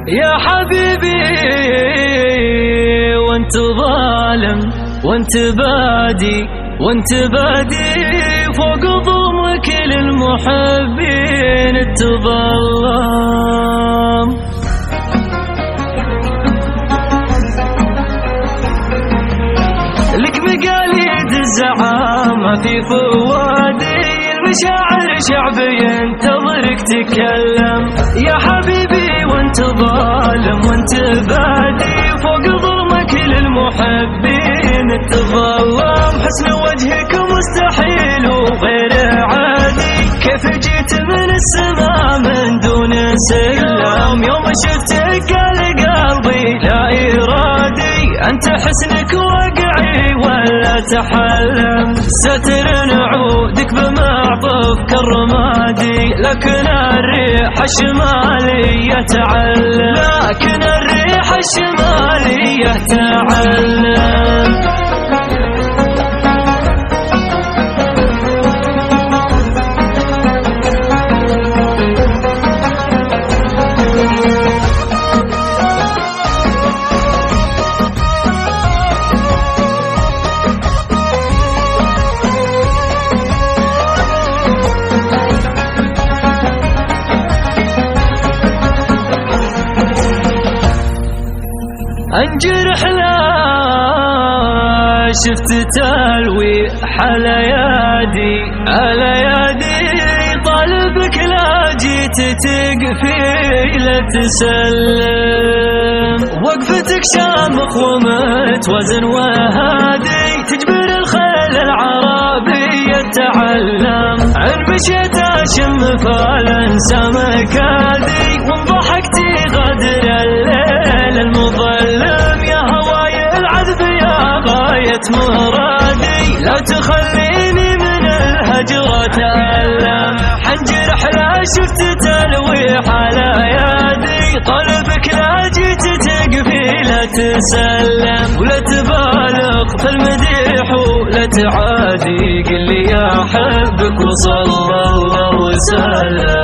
يا حبيبي وانت ظالم وانت بادي وانت بادي فوق ظلمك للمحبين تظلم. لك مقاليد الزعامة في فوادي المشاعر شعبي ينتظرك تكلم. يا حبيبي وانت ظالم وانت بادي فوق ظلمك للمحبين تظلم. حسن وجهك مستحيل وغير عادي، كيف جيت من السماء من دون سلام؟ يوم شفتك قال قلبي لا إرادي، أنت حسنك واقعي ولا تحلم. ستر نعودك بمعطف كالرمادي، لكن الريح الشمالية تعلم، لكن الريح الشمالية تعلم. انجرح لا شفت تلوي على يدي على يدي، طالبك لا جيت تقفي لا تسلم. وقفتك شامخ ومتوازن وهادي، تجبر الخيل العربية تعلم. عن مشيت اشم فالانسى مكادي، وان ضحكتي غدر الليل المظلم. يا هواي العذب يا غاية مرادي، لا تخليني من الهجر اتألم. حنجرح لا شفت تلويح على يدي، طلبك لا جيت تقفي لا تسلم. ولا تبالغ في المديح ولا تعادي، قل لي يا حبك وصلى الله وسلم.